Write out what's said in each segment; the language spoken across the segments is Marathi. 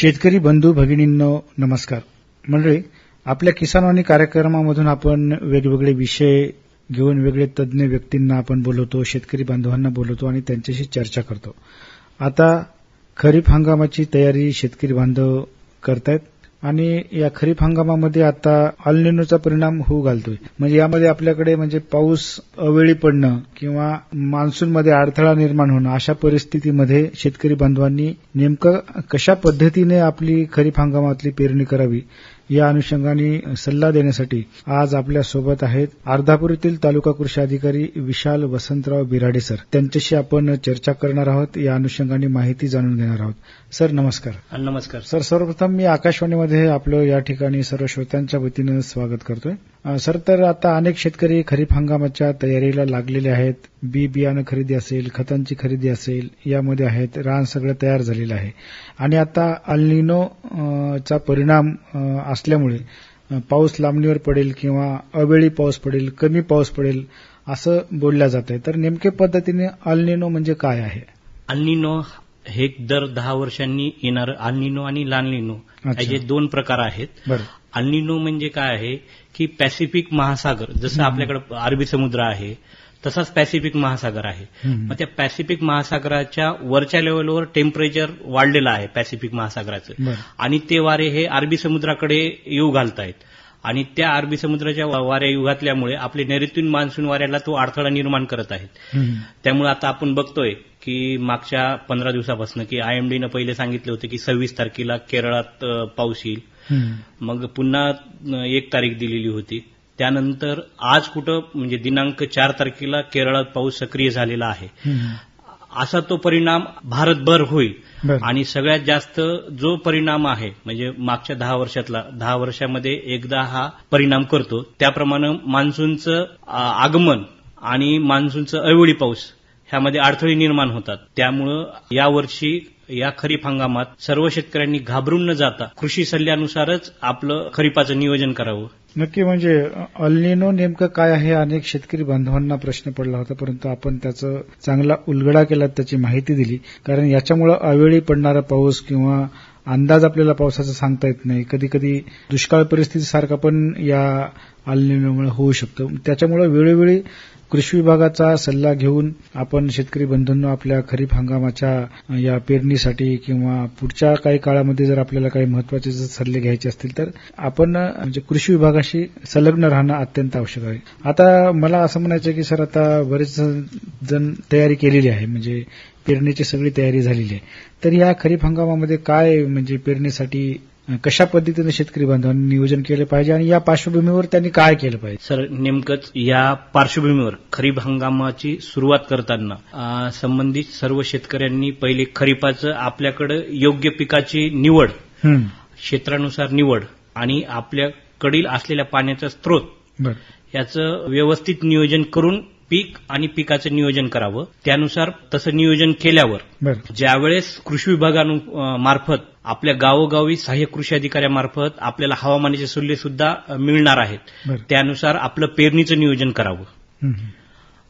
शेतकरी बंधू भगिनींनो नमस्कार. मंडळी, आपल्या किसानवाणी कार्यक्रमामधून आपण वेगवेगळे विषय घेऊन वेगळे तज्ज्ञ व्यक्तींना आपण बोलवतो, शेतकरी बांधवांना बोलवतो आणि त्यांच्याशी चर्चा करतो. आता खरीप हंगामाची तयारी शेतकरी बांधव करतायत आणि या खरीप हंगामामध्ये आता अल निनोचा परिणाम होऊ घालतोय. म्हणजे यामध्ये आपल्याकडे म्हणजे पाऊस अवेळी पडणं किंवा मान्सूनमध्ये अडथळा निर्माण होणं, अशा परिस्थितीमध्ये शेतकरी बांधवांनी नेमकं कशा पद्धतीने आपली खरीप हंगामातली पेरणी करावी या अनुषंगाने सल्ला देण्यासाठी आज आपल्या सोबत आहेत अर्धापूर येथील तालुका कृषी अधिकारी विशाल वसंतराव बिराडे सर. त्यांच्याशी आपण चर्चा करणार आहोत, या अनुषंगाने माहिती जाणून घेणार आहोत. सर नमस्कार. नमस्कार सर. सर्वप्रथम मी आकाशवाणीमध्ये आपलं या ठिकाणी सर्व श्रोत्यांच्या वतीनं स्वागत करतोय. सर, तर आता अनेक शेतकरी खरीप हंगामाच्या तयारीला लागलेले आहेत. बी बियाणं खरेदी असेल, खतांची खरेदी असेल, यामध्ये आहेत. रान सगळं तयार झालेलं आहे आणि आता अल निनो चा परिणाम असल्यामुळे पाऊस लांबणीवर पडेल किंवा अवेळी पाऊस पडेल, कमी पाऊस पडेल असं बोलल्या जात आहे. तर नेमके पद्धतीने अल निनो म्हणजे काय आहे? अल निनो हे दर 10 वर्षांनी येणारं अल निनो आणि लाल निनो याचे दोन प्रकार आहेत. बरं. अल निनो म्हणजे काय आहे की पॅसिफिक महासागर, जसं आपल्याकडे अरबी समुद्र आहे तसाच पॅसिफिक महासागर आहे. मग त्या पॅसिफिक महासागराच्या वरच्या लेवलवर टेम्परेचर वाढलेलं आहे पॅसिफिक महासागराचं, आणि ते वारे हे अरबी समुद्राकडे येऊ घालतायत आणि त्या अरबी समुद्राच्या वाऱ्या येऊ घातल्यामुळे आपले नैऋत्य मान्सून वाऱ्याला तो अडथळा निर्माण करत आहेत. त्यामुळे आता आपण बघतोय की मागच्या 15 दिवसापासून की आयएमडीनं पहिले सांगितलं होतं की 26 तारखेला केरळात पाऊस येईल, मग पुन्हा 1 तारीख दिलेली होती. त्यानंतर आज कुठं म्हणजे दिनांक 4 तारखेला केरळात पाऊस सक्रिय झालेला आहे. असा तो परिणाम भारतभर होईल आणि सगळ्यात जास्त जो परिणाम आहे म्हणजे मागच्या 10 वर्षामध्ये एकदा हा परिणाम करतो. त्याप्रमाणे मान्सूनचं आगमन आणि मान्सूनचं अवेळी पाऊस ह्यामध्ये अडथळे निर्माण होतात. त्यामुळं यावर्षी या खरीप हंगामात सर्व शेतकऱ्यांनी घाबरून न जाता कृषी सल्ल्यानुसारच आपलं खरीपाचं नियोजन करावं. नक्की. म्हणजे अल निनो नेमकं काय आहे, अनेक शेतकरी बांधवांना प्रश्न पडला होता, परंतु आपण त्याचं चांगला उलगडा केला, त्याची माहिती दिली. कारण याच्यामुळे अवेळी पडणारा पाऊस किंवा अंदाज आपल्याला पावसाचा सांगता येत नाही. कधी कधी दुष्काळ परिस्थितीसारखा पण या अल निनोमुळे होऊ शकतो. त्याच्यामुळे वेळोवेळी कृषी विभागाचा सल्ला घेऊन आपण शेतकरी बंधूंनो आपल्या खरीप हंगामाच्या या पेरणीसाठी किंवा पुढच्या काही काळामध्ये जर आपल्याला काही महत्वाचे जर सल्ले घ्यायचे असतील तर आपण म्हणजे कृषी विभागाशी संलग्न राहणं अत्यंत आवश्यक आहे. आता मला असं म्हणायचं की सर, आता बरेच जण तयारी केलेली आहे, म्हणजे पेरणीची सगळी तयारी झालेली आहे. तर या खरीप हंगामामध्ये काय म्हणजे पेरणीसाठी कशा पद्धतीने शेतकरी बांधवांनी नियोजन केलं पाहिजे आणि या पार्श्वभूमीवर त्यांनी काय केलं पाहिजे? सर, नेमकंच या पार्श्वभूमीवर खरीप हंगामाची सुरुवात करताना संबंधित सर्व शेतकऱ्यांनी पहिले खरीपाचं आपल्याकडे योग्य पिकाची निवड, क्षेत्रानुसार निवड आणि आपल्याकडील असलेल्या पाण्याचा स्रोत याचं व्यवस्थित नियोजन करून पीक आणि पिकाचं नियोजन करावं. त्यानुसार तसं नियोजन केल्यावर ज्यावेळेस कृषी विभागामार्फत आपल्या गावोगावी सहाय्यक कृषी अधिकाऱ्यामार्फत आपल्याला हवामानाचे सल्ले सुद्धा मिळणार आहेत, त्यानुसार आपलं पेरणीचं नियोजन करावं.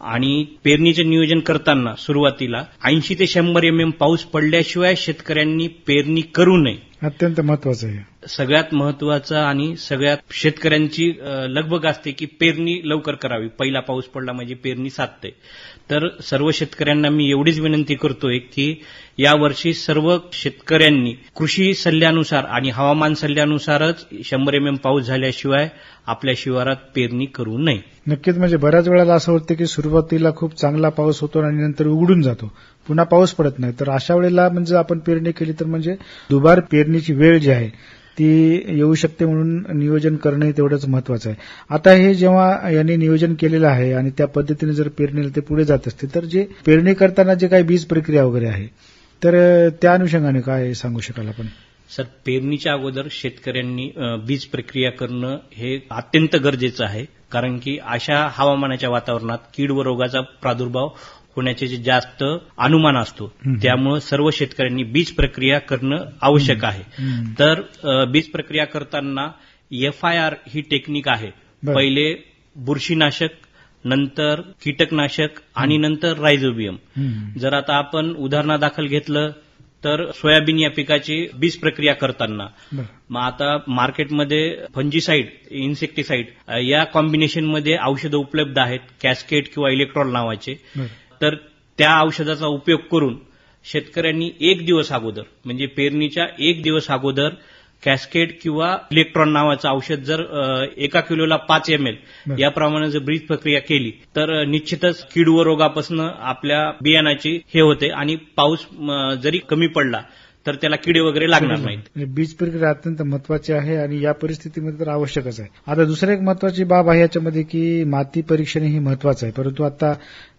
आणि पेरणीचं नियोजन करताना सुरुवातीला 80 ते 100 mm पाऊस पडल्याशिवाय शेतकऱ्यांनी पेरणी करू नये. अत्यंत महत्वाचं आहे. सगळ्यात महत्वाचं आणि सगळ्यात शेतकऱ्यांची लगबग असते की पेरणी लवकर करावी, पहिला पाऊस पडला म्हणजे पेरणी साधते. तर सर्व शेतकऱ्यांना मी एवढीच विनंती करतोय की यावर्षी सर्व शेतकऱ्यांनी कृषी सल्ल्यानुसार आणि हवामान सल्ल्यानुसारच 100 mm पाऊस झाल्याशिवाय आपल्या शिवारात पेरणी करू नये. नक्कीच. म्हणजे बऱ्याच वेळेला असं होतं की सुरुवातीला खूप चांगला पाऊस होतो आणि नंतर उघडून जातो, पुन्हा पाऊस पडत नाही. तर अशा वेळेला म्हणजे आपण पेरणी केली तर म्हणजे दुबार पेरणीची वेळ जी आहे ती येऊ शकते, म्हणून नियोजन करणं तेवढंच महत्वाचं आहे. आता हे जेव्हा यांनी नियोजन केलेलं आहे आणि त्या पद्धतीने जर पेरणीला ते पुढे जात असते तर जे पेरणी करताना जे काही बीज प्रक्रिया वगैरे आहे तर त्या अनुषंगाने काय सांगू शकाल आपण? सर, पेरणीच्या अगोदर शेतकऱ्यांनी बीज प्रक्रिया करणं हे अत्यंत गरजेचं आहे, कारण की अशा हवामानाच्या वातावरणात कीड व रोगाचा प्रादुर्भाव होण्याचे जे जास्त अनुमान असतो, त्यामुळे सर्व शेतकऱ्यांनी बीज प्रक्रिया करणं आवश्यक आहे. तर बीज प्रक्रिया करताना FIR ही टेक्निक आहे. पहिले बुरशीनाशक, नंतर कीटकनाशक आणि नंतर रायझोबियम. जर आता आपण उदाहरणादाखल घेतलं तर सोयाबीन या पिकाची बीज प्रक्रिया करताना बरं. मग आता मार्केटमध्ये फंजीसाईड, इन्सेक्टिसाईड या कॉम्बिनेशनमध्ये औषधं उपलब्ध आहेत, कॅस्केड किंवा इलेक्ट्रॉल नावाचे. बरं. तर त्या औषधाचा उपयोग करून शेतकऱ्यांनी एक दिवस अगोदर म्हणजे पेरणीच्या एक दिवस अगोदर कॅस्केड किंवा इलेक्ट्रॉन नावाचं औषध जर 1 किलोला 5 ml बरं. याप्रमाणे जर बीज प्रक्रिया केली तर निश्चितच कीड व रोगापासून आपल्या बियाणाची हे होते आणि पाऊस जरी कमी पडला तर त्याला किडे वगैरे लागणार नाहीत. म्हणजे बीज प्रक्रिया अत्यंत महत्वाची आहे आणि या परिस्थितीमध्ये तर आवश्यकच आहे. आता दुसरी एक महत्वाची बाब आहे याच्यामध्ये की माती परीक्षण ही महत्वाचं आहे, परंतु आता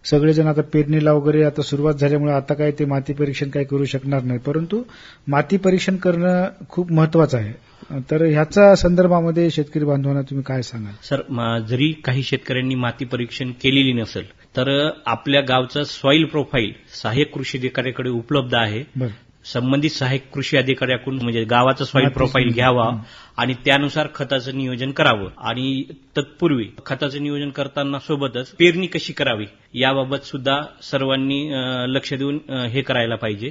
सगळेजण आता पेरणीला वगैरे आता सुरुवात झाल्यामुळे आता काय ते माती परीक्षण काही करू शकणार नाही, परंतु माती परीक्षण करणं खूप महत्वाचं आहे. तर ह्याच्या संदर्भामध्ये शेतकरी बांधवांना तुम्ही काय सांगाल? सर, जरी काही शेतकऱ्यांनी माती परीक्षण केलेली नसेल तर आपल्या गावचं सॉईल प्रोफाईल सहाय्यक कृषी अधिकाऱ्याकडे उपलब्ध आहे. बरं. संबंधित सहाय्यक कृषी अधिकाऱ्याकडून म्हणजे गावाचं सॉईल प्रोफाईल घ्यावा आणि त्यानुसार खताचं नियोजन करावं. आणि तत्पूर्वी खताचं नियोजन करताना सोबतच पेरणी कशी करावी याबाबत सुद्धा सर्वांनी लक्ष देऊन हे करायला पाहिजे.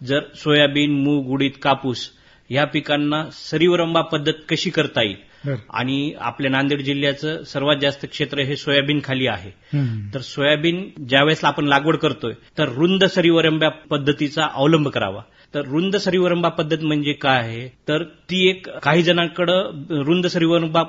जर सोयाबीन, मूग, उडीद, कापूस या पिकांना सरीवरंबा पद्धत कशी करता येईल बरं. आणि आपल्या नांदेड जिल्ह्याचं सर्वात जास्त क्षेत्र हे सोयाबीन खाली आहे. तर सोयाबीन ज्यावेळेस आपण लागवड करतोय तर रुंद सरीवरंबा पद्धतीचा अवलंब करावा. तर रुंद सरीवरंबा पद्धत म्हणजे काय आहे तर ती एक काही जणांकडे रुंद सरीवरंबा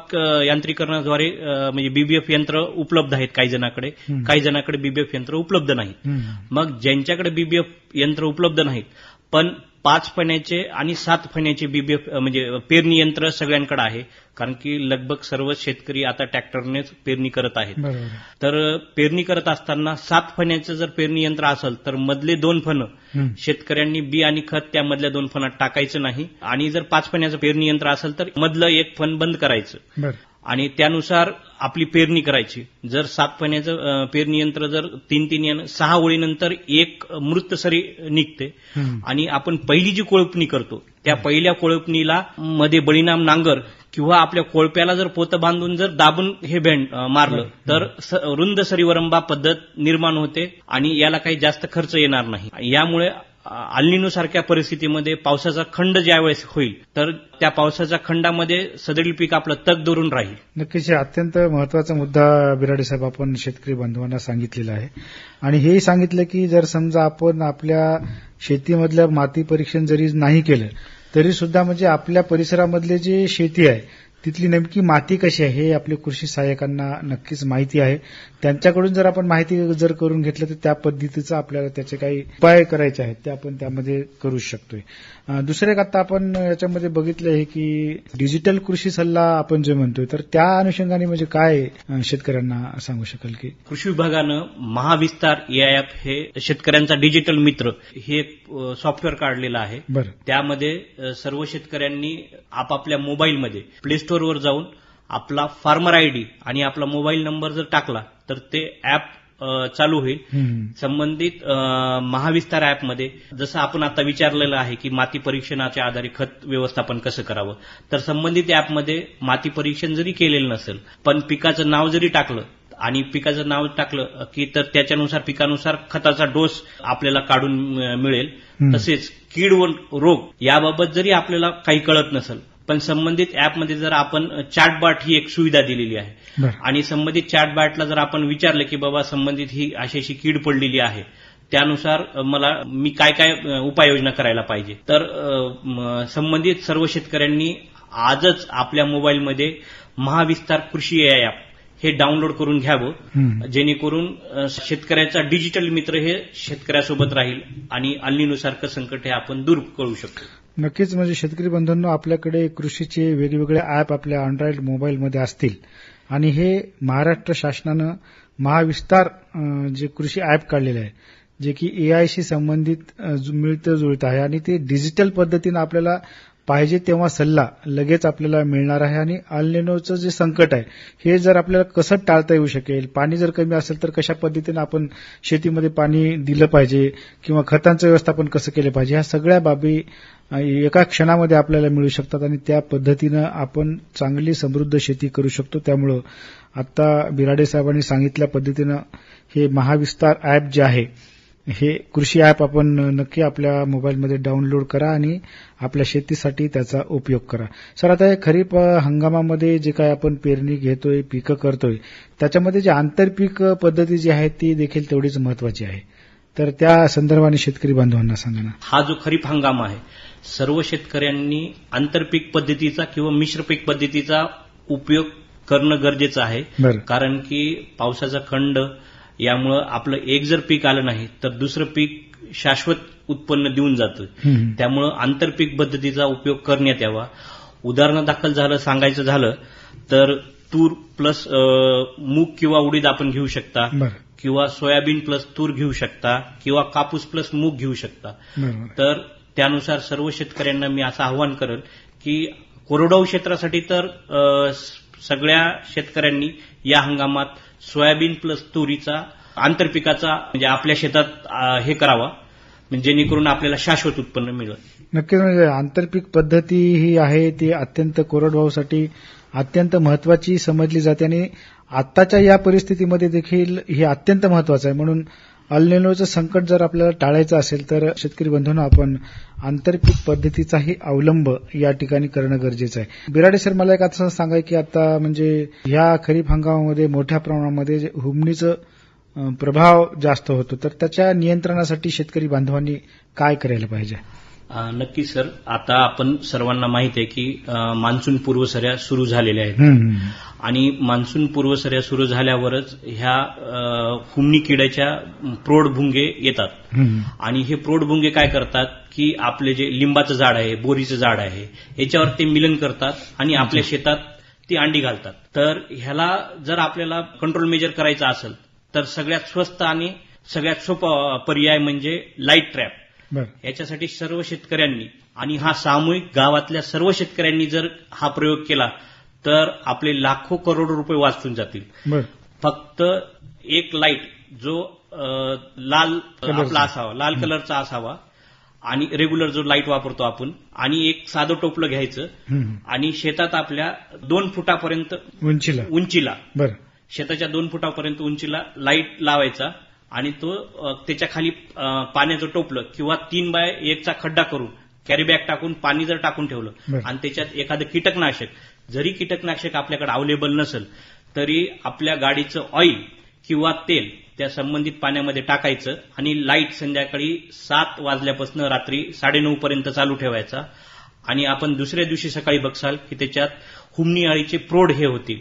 यांत्रिकरणाद्वारे म्हणजे बीबीएफ यंत्र उपलब्ध आहेत काही जणांकडे बीबीएफ यंत्र उपलब्ध नाहीत. मग ज्यांच्याकडे बीबीएफ यंत्र उपलब्ध नाहीत पण 5 फण्याचे आणि 7 फण्याचे बीबीएफ म्हणजे पेरणी यंत्र सगळ्यांकडे आहे, कारण की लगभग सर्व शेतकरी आता ट्रॅक्टरनेच पेरणी करत आहेत. बरोबर. तर पेरणी करत असताना 7 फण्याचं जर पेरणी यंत्र असेल तर मधले 2 फणं शेतकऱ्यांनी बी आणि खत त्या मधल्या 2 फणात टाकायचं नाही आणि जर 5 फण्याचं पेरणी यंत्र असेल तर मधलं 1 फण बंद करायचं. बरं. आणि त्यानुसार आपली पेरणी करायची. जर 7 फण्याचं पेरणी यंत्र जर 3 6 ओळीनंतर एक मृत सरी निघते आणि आपण पहिली जी कोळपणी करतो त्या पहिल्या कोळपणीला मध्ये बळीनाम नांगर किंवा आपल्या कोळप्याला जर पोतं बांधून जर दाबून हे मारलं तर रुंद सरीवरंबा पद्धत निर्माण होते आणि याला काही जास्त खर्च येणार नाही. यामुळे अल्निनो सारख्या परिस्थितीमध्ये पावसाचा खंड ज्यावेळेस होईल तर त्या पावसाच्या खंडामध्ये सदरील पीक आपलं तग धरून राहील. नक्कीच अत्यंत महत्वाचा मुद्दा बिराडे साहेब आपण शेतकरी बांधवांना सांगितलेला आहे आणि हेही सांगितलं की जर समजा आपण आपल्या शेतीमधलं माती परीक्षण जरी नाही केलं तरी सुद्धा म्हणजे आपल्या परिसरामधले जे शेती आहे तिथली नेमकी माती कशी आहे हे आपल्या कृषी सहाय्यकांना नक्कीच माहिती आहे. त्यांच्याकडून जर आपण माहिती जर करून घेतलं तर त्या पद्धतीचं आपल्याला त्याचे काही उपाय करायचे आहेत ते आपण त्यामध्ये करू शकतोय. दुसरं एक आता आपण याच्यामध्ये बघितलं आहे की डिजिटल कृषी सल्ला आपण जे म्हणतोय तर त्या अनुषंगाने म्हणजे काय शेतकऱ्यांना सांगू शकाल? की कृषी विभागानं महाविस्तार या ऍप हे शेतकऱ्यांचा डिजिटल मित्र हे सॉफ्टवेअर काढलेलं आहे. बरं. त्यामध्ये सर्व शेतकऱ्यांनी आपापल्या मोबाईलमध्ये प्ले स्टोअरवर जाऊन आपला फार्मर आयडी आणि आपला मोबाईल नंबर जर टाकला तर ते ऍप चालू होईल. संबंधित महाविस्तार ऍपमध्ये जसं आपण आता विचारलेलं आहे की माती परीक्षणाच्या आधारे खत व्यवस्थापन कसं करावं तर संबंधित ऍपमध्ये माती परीक्षण जरी केलेलं नसेल पण पिकाचं नाव जरी टाकलं आणि पिकाचं नाव टाकलं की तर त्याच्यानुसार पिकानुसार खताचा डोस आपल्याला काढून मिळेल. तसेच कीड व रोग याबाबत जरी आपल्याला काही कळत नसेल पण संबंधित ऍपमध्ये जर आपण चॅटबॉट ही एक सुविधा दिलेली आहे आणि संबंधित चॅटबॉटला जर आपण विचारलं की बाबा संबंधित ही अशी कीड पडलेली आहे त्यानुसार मी काय काय उपाययोजना करायला पाहिजे तर संबंधित सर्व शेतकऱ्यांनी आजच आपल्या मोबाईलमध्ये महाविस्तार कृषी ऍप हे डाउनलोड करून घ्यावं जेणेकरून शेतकऱ्याचा डिजिटल मित्र हे शेतकऱ्यासोबत राहील आणि अल्निनोसारखं संकट हे आपण दूर करू शकतो. नक्कीच म्हणजे शेतकरी बंधूंनो आपल्याकडे कृषीचे वेगवेगळे ऍप आपल्या अँड्रॉइड मोबाईलमध्ये असतील आणि हे महाराष्ट्र शासनानं महाविस्तार जे कृषी ऍप काढलेले आहे जे की एआयशी संबंधित मिळतं जुळतं आहे आणि ते डिजिटल पद्धतीनं आपल्याला पाहिजे तेव्हा सल्ला लगेच आपल्याला मिळणार आहे आणि अल्निनोचं जे संकट आहे हे जर आपल्याला कसं टाळता येऊ शकेल, पाणी जर कमी असेल तर कशा पद्धतीनं आपण शेतीमध्ये पाणी दिलं पाहिजे किंवा खतांचं व्यवस्थापन कसं केलं पाहिजे ह्या सगळ्या बाबी एका क्षणामध्ये आपल्याला मिळू शकतात आणि त्या पद्धतीनं आपण चांगली समृद्ध शेती करू शकतो. त्यामुळं आता बिराडे साहेबांनी सांगितल्या पद्धतीनं हे महाविस्तार ऍप जे आहे हे कृषी ॲप आपण नक्की आपल्या मोबाईलमध्ये डाउनलोड करा आणि आपल्या शेतीसाठी त्याचा उपयोग करा. सर, आता हे खरीप हंगामामध्ये जे काय आपण पेरणी घेतोय, पिकं करतोय, त्याच्यामध्ये जे आंतरपीक पद्धती जी आहे ती देखील तेवढीच महत्वाची आहे. तर त्या संदर्भाने शेतकरी बांधवांना सांगा ना. हा जो खरीप हंगाम आहे, सर्व शेतकऱ्यांनी आंतरपीक पद्धतीचा किंवा मिश्र पीक पद्धतीचा उपयोग करणं गरजेचं आहे. बरं. कारण की पावसाचा खंड यामुळं आपलं एक जर पीक आलं नाही तर दुसरं पीक शाश्वत उत्पन्न देऊन जातं. त्यामुळं आंतरपीक पद्धतीचा उपयोग करण्यात यावा. उदाहरणादाखल सांगायचं झालं तर तूर प्लस मूग किंवा उडीद आपण घेऊ शकता, बरं. किंवा सोयाबीन प्लस तूर घेऊ शकता, किंवा कापूस प्लस मूग घेऊ शकता. बरोबर. तर त्यानुसार सर्व शेतकऱ्यांना मी असं आवाहन करेन की कोरडवाहू क्षेत्रासाठी तर सगळ्या शेतकऱ्यांनी या हंगामात सोयाबीन प्लस तुरीचा आंतरपिकाचा म्हणजे आपल्या शेतात हे करावा, जेणेकरून आपल्याला शाश्वत उत्पन्न मिळेल. नक्कीच, म्हणजे आंतरपीक पद्धती ही आहे ती अत्यंत कोरडवाहूसाठी अत्यंत महत्वाची समजली जाते आणि आत्ताच्या या परिस्थितीमध्ये देखील हे अत्यंत महत्वाचं आहे. म्हणून अल निनोचं संकट जर आपल्याला टाळायचं असेल तर शेतकरी बंधूंनो आपण आंतरपीक पद्धतीचाही अवलंब या ठिकाणी करणं गरजेचं आहे. बिराडे सर, मला एक असं सांगाय की आता म्हणजे ह्या खरीप हंगामामध्ये मोठ्या प्रमाणामध्ये हुमणीचं प्रभाव जास्त होतो, तर त्याच्या नियंत्रणासाठी शेतकरी बांधवांनी काय करायला पाहिजे? नक्की सर, आता आपण सर्वांना माहित आहे की मान्सून पूर्वसर्या सुरू झालेल्या आहेत आणि मान्सून पूर्वसर्या सुरू झाल्यावरच ह्या हुमणी किड्याच्या प्रौढभुंगे येतात आणि हे प्रौढभुंगे काय करतात की आपले जे लिंबाचं झाड आहे, बोरीचं झाड आहे, याच्यावर ते मिलन करतात आणि आपल्या शेतात ती अंडी घालतात. तर ह्याला जर आपल्याला कंट्रोल मेजर करायचा असेल तर सगळ्यात स्वस्त आणि सगळ्यात सोपा पर्याय म्हणजे लाईट ट्रॅप. याच्यासाठी सर्व शेतकऱ्यांनी आणि हा सामूहिक गावातल्या सर्व शेतकऱ्यांनी जर हा प्रयोग केला तर आपले लाखो करोड रुपये वाचून जातील. फक्त एक लाईट जो लाल आपला असावा, लाल कलरचा असावा आणि रेग्युलर जो लाईट वापरतो आपण, आणि एक साधं टोपलं घ्यायचं आणि शेतात आपल्या 2 फुटापर्यंत उंचीला शेताच्या 2 फुटापर्यंत उंचीला लाईट लावायचा आणि तो त्याच्या खाली पाण्याचं टोपलं किंवा 3x1 खड्डा करून कॅरीबॅग टाकून पाणी जर टाकून ठेवलं आणि त्याच्यात एखादं कीटकनाशक, जरी कीटकनाशक आपल्याकडे अवेलेबल नसेल तरी आपल्या गाडीचं ऑइल किंवा तेल त्या संबंधित पाण्यामध्ये टाकायचं आणि लाईट संध्याकाळी 7 वाजल्यापासून रात्री 9:30 पर्यंत चालू ठेवायचा आणि आपण दुसऱ्या दिवशी सकाळी बघसाल की त्याच्यात हुमणी अळीचे प्रौढ हे होतील.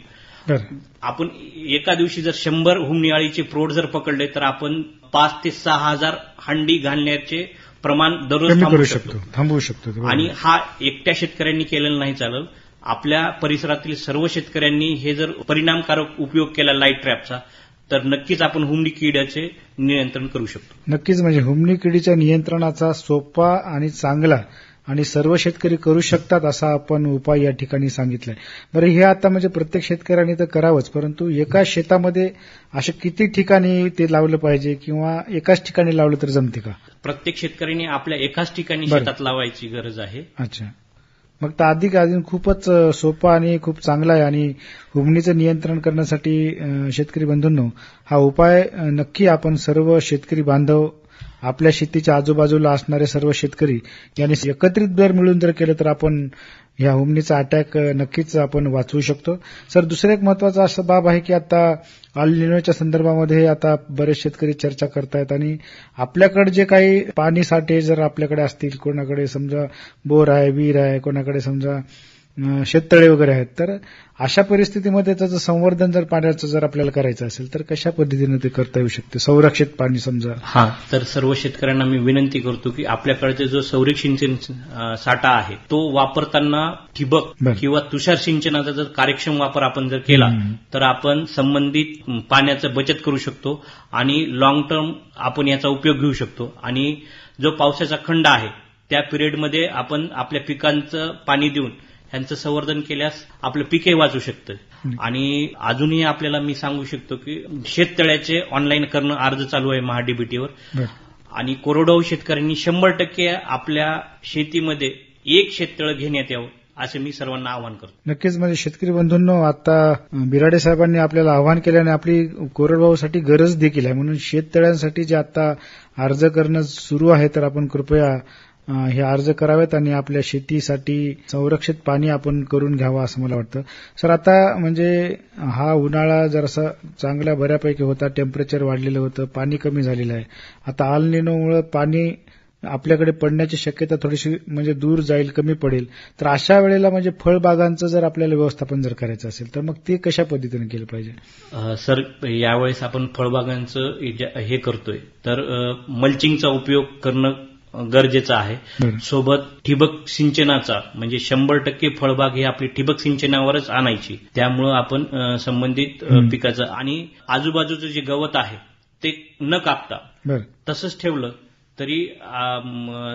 आपण एका दिवशी जर 100 हुमणी अळीचे प्रौढ जर पकडले तर आपण 5 ते 6 हजार हंडी घालण्याचे प्रमाण दररोज थांबवू शकतो. आणि हा एकट्या शेतकऱ्यांनी केलेला नाही चालेल, आपल्या परिसरातील सर्व शेतकऱ्यांनी हे जर परिणामकारक उपयोग केला लाईट ट्रॅपचा तर नक्कीच आपण हुमणी किड्याचे नियंत्रण करू शकतो. नक्कीच, म्हणजे हुमणी किडीच्या नियंत्रणाचा सोपा आणि चांगला आणि सर्व शेतकरी करू शकतात असा आपण उपाय या ठिकाणी सांगितलाय. बरं, हे आता म्हणजे प्रत्येक शेतकऱ्यांनी तर करावंच, परंतु एका शेतामध्ये अशा किती ठिकाणी ते लावलं पाहिजे किंवा एकाच ठिकाणी लावलं तर जमते का? प्रत्येक शेतकऱ्यांनी आपल्या एकाच ठिकाणी शेतात लावायची गरज आहे. अच्छा, मग तर अधिक अजून खूपच सोपा आणि खूप चांगला आहे आणि हुमणीचं नियंत्रण करण्यासाठी शेतकरी बंधूंनो हा उपाय नक्की आपण सर्व शेतकरी बांधव आपल्या शेतीच्या आजूबाजूला असणारे सर्व शेतकरी यांनी एकत्रित जर मिळून जर केलं तर आपण ह्या हुमणीचा अटॅक नक्कीच आपण वाचवू शकतो. सर, दुसरं एक महत्वाचा असा बाब आहे की आता अल निनोच्या संदर्भामध्ये आता बरेच शेतकरी चर्चा करतायत आणि आपल्याकडे जे काही पाणी साठे जर आपल्याकडे असतील, कोणाकडे समजा बोर आहे, विहीर आहे, कोणाकडे समजा शेततळे वगैरे आहेत, तर अशा परिस्थितीमध्ये त्याचं संवर्धन जर पाण्याचं जर आपल्याला करायचं असेल तर कशा पद्धतीने ते करता येऊ शकते, संरक्षित पाणी समजा? तर सर्व शेतकऱ्यांना मी विनंती करतो की आपल्याकडचे जो संरक्षण साठा आहे तो वापरताना ठिबक किंवा तुषार सिंचनाचा जर कार्यक्षम वापर आपण जर केला तर आपण संबंधित पाण्याचं बचत करू शकतो आणि लॉंग टर्म आपण याचा उपयोग घेऊ शकतो. आणि जो पावसाचा खंड आहे त्या पिरियडमध्ये आपण आपल्या पिकांचं पाणी देऊन यांचं संवर्धन केल्यास आपलं पीकही वाचू शकतं. आणि अजूनही आपल्याला मी सांगू शकतो की शेततळ्याचे ऑनलाईन करणं अर्ज चालू आहे महाडीबीटीवर आणि कोरडवाहू शेतकऱ्यांनी 100% आपल्या शेतीमध्ये एक शेततळं घेण्यात यावं असे मी सर्वांना आवाहन करतो. नक्कीच म्हणजे शेतकरी बंधूंनो, आता बिराडे साहेबांनी आपल्याला आवाहन केल्याने आपली कोरडवाहूसाठी गरज देखील आहे. म्हणून शेततळ्यांसाठी जे आता अर्ज करणं सुरू आहे, तर आपण कृपया हे अर्ज करावेत आणि आपल्या शेतीसाठी संरक्षित पाणी आपण करून घ्यावं असं मला वाटतं. सर, आता म्हणजे हा उन्हाळा जरासा चांगला बऱ्यापैकी होता, टेम्परेचर वाढलेलं होतं, पाणी कमी झालेलं आहे. आता अल निनोमुळे पाणी आपल्याकडे पडण्याची शक्यता थोडीशी म्हणजे दूर जाईल, कमी पडेल. तर अशा वेळेला म्हणजे फळबागांचं जर आपल्याला व्यवस्थापन जर करायचं असेल तर मग ते कशा पद्धतीने केलं पाहिजे? सर, यावेळेस आपण फळबागांचं हे करतोय तर मल्चिंगचा उपयोग करणं गरजेचं आहे. सोबत ठिबक सिंचनाचा म्हणजे 100% फळबाग ही आपली ठिबक सिंचनावरच आणायची. त्यामुळं आपण संबंधित पिकाचं आणि आजूबाजूचं जे गवत आहे ते न कापता तसंच ठेवलं तरी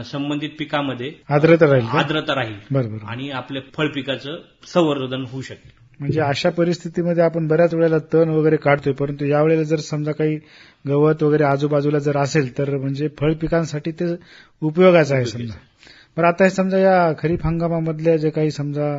संबंधित पिकामध्ये आर्द्रता राहील बरोबर आणि आपल्या फळ पिकाचं संवर्धन होऊ शकेल. म्हणजे अशा परिस्थितीमध्ये आपण बऱ्याच वेळेला तण वगैरे काढतोय, परंतु यावेळेला जर समजा काही गवत वगैरे आजूबाजूला जर असेल तर म्हणजे फळ पिकांसाठी ते उपयोगाचं आहे समजा. बरं, आता हे समजा या खरीप हंगामामधल्या जे काही समजा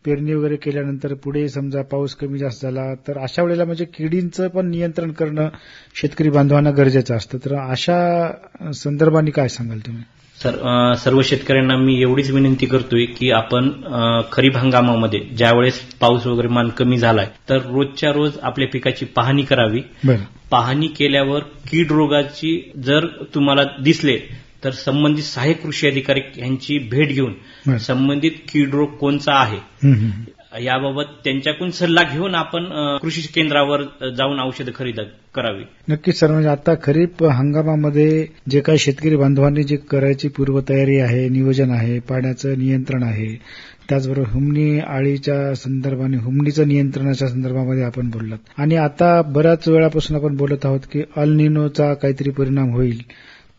पेरणी वगैरे केल्यानंतर पुढे समजा पाऊस कमी जास्त झाला तर अशा वेळेला म्हणजे किडींचं पण नियंत्रण करणं शेतकरी बांधवांना गरजेचं असतं. तर अशा संदर्भाने काय सांगाल तुम्ही? सर, सर्व शेतकऱ्यांना मी एवढीच विनंती करतोय की आपण खरीप हंगामामध्ये ज्यावेळेस पाऊस वगैरे मान कमी झालाय तर रोजच्या रोज आपल्या पिकाची पाहणी करावी. पाहणी केल्यावर कीड रोगाची जर तुम्हाला दिसले तर संबंधित सहाय्यक कृषी अधिकारी यांची भेट घेऊन संबंधित कीड रोग कोणता आहे याबाबत त्यांच्याकडून सल्ला घेऊन आपण कृषी केंद्रावर जाऊन औषधं खरेदी करावी. नक्कीच सर, म्हणजे आता खरीप हंगामामध्ये जे काही शेतकरी बांधवांनी जी करायची पूर्वतयारी आहे, नियोजन आहे, पाण्याचं नियंत्रण आहे, त्याचबरोबर हुमणी आळीच्या संदर्भाने हुमणीचं नियंत्रणाच्या संदर्भामध्ये आपण बोललात आणि आता बऱ्याच वेळापासून आपण बोलत आहोत की अल निनोचा काहीतरी परिणाम होईल.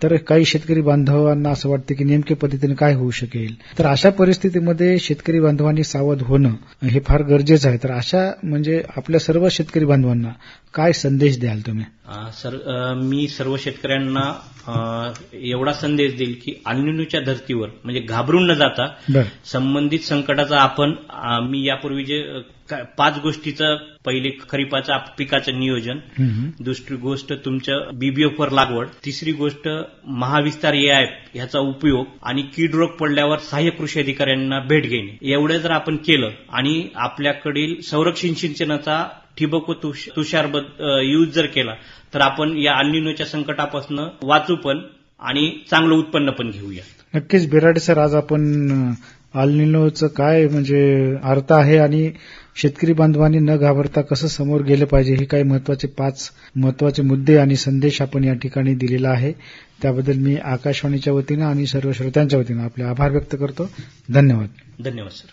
तर काही शेतकरी बांधवांना असं वाटतं की नेमक्या पद्धतीने काय होऊ शकेल. तर अशा परिस्थितीमध्ये शेतकरी बांधवांनी सावध होणं हे फार गरजेचं आहे. तर अशा म्हणजे आपल्या सर्व शेतकरी बांधवांना काय संदेश द्याल तुम्ही? सर, मी सर्व शेतकऱ्यांना एवढा संदेश देईल की अल निनोच्या धर्तीवर म्हणजे घाबरून न जाता संबंधित संकटाचा आपण मी यापूर्वी जे 5 गोष्टीचं पहिली खरीपाचं पिकाचं नियोजन, दुसरी गोष्ट तुमच्या बीबीएफवर लागवड, तिसरी गोष्ट महाविस्तार एआय ह्याचा उपयोग आणि कीड रोग पडल्यावर सहाय्यक कृषी अधिकाऱ्यांना भेट घेणे, एवढं जर आपण केलं आणि आपल्याकडील संरक्षण सिंचनाचा ठिबक व तुषार यूज जर केला तर आपण या अल निनोच्या संकटापासून वाचू पण आणि चांगलं उत्पन्न पण घेऊया. नक्कीच बिराडे सर, आज आपण अल निनोचं काय म्हणजे अर्थ आहे आणि शेतकरी बांधवांनी न घाबरता कसं समोर गेलं पाहिजे हे काही 5 महत्वाचे मुद्दे आणि संदेश आपण या ठिकाणी दिलेला आहे. त्याबद्दल मी आकाशवाणीच्या वतीनं आणि सर्व श्रोत्यांच्या वतीनं आपले आभार व्यक्त करतो. धन्यवाद. धन्यवाद सर.